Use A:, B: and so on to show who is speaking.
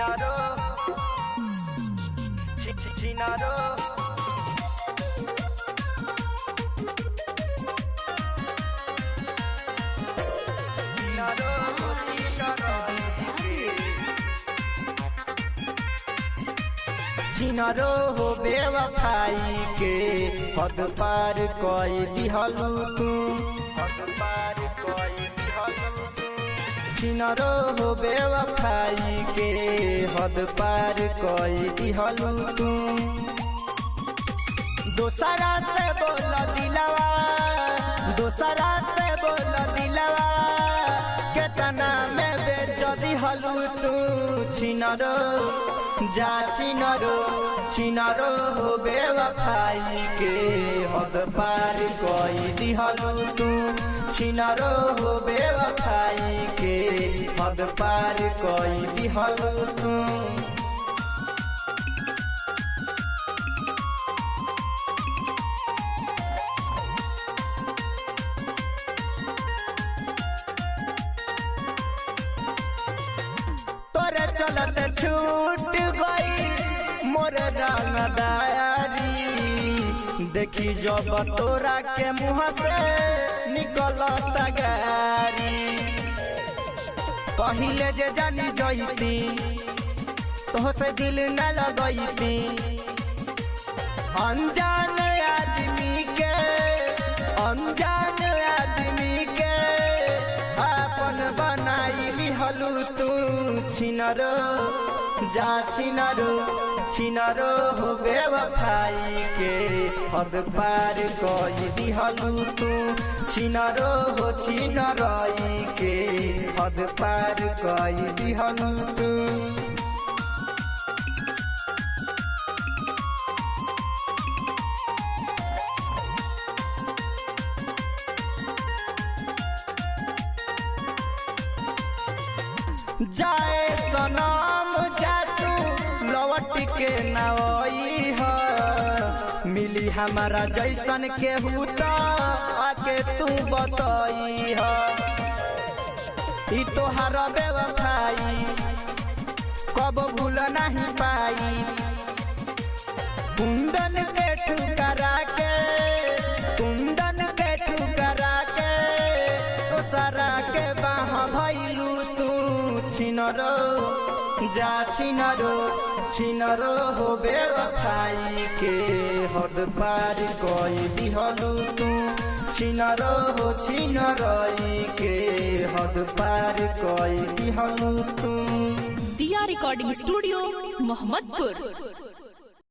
A: Chinaro, Chinaro. चिनारो हो बेवफाई के हद पार कोई दिहलू तू, हद पार कोई दिहलू तू। चिनारो हो बेवफाई के हद पार कोई दिहलू तू। दोसरा से बोल दिलवा, दोसरा से बोल दिलवा, केतना में बेच दिहलू तू। चिनारो जा चिनारो, चिनारो हो बेवफाई के हद पार कोई दिहलू तू। चिनारो हो बेवफाई के हद पार कोई दिहलू तू। तोरे चलत छूट गई मोर रंगदारी, देखी जब तोरा के मुँह से निकलत गारी। पहिले जे जानी जईती तो से दिल न लगईती, अनजान आदमी के, अनजान आदमी के अपन बनाई लिहलू तू। चिनारो जा चिनारो, चिनारो हो बेवफाई के हद पार कोई दिहलू तू। चिनारो हो चिनारोई के हद पार कोई दिहलू तू। जाए सनम जा तू लौट के ना आई है, मिली हमारा जैसन के हुता आके तू बताई है। ई तोहार बेवफाई कब भूल नहीं पाई, कुंदन के ठुकरा के, कुंदन के ठुकरा के दोसरा के बाह धैलू तू। चिनारो जा चिनारो, चिनारो हो बेवफाई के हद पार कोई दिहलू तू। चिनारो हो चिनारोई के हद पार कोई दिहलू तू।
B: दिया रिकॉर्डिंग स्टूडियो मोहम्मदपुर।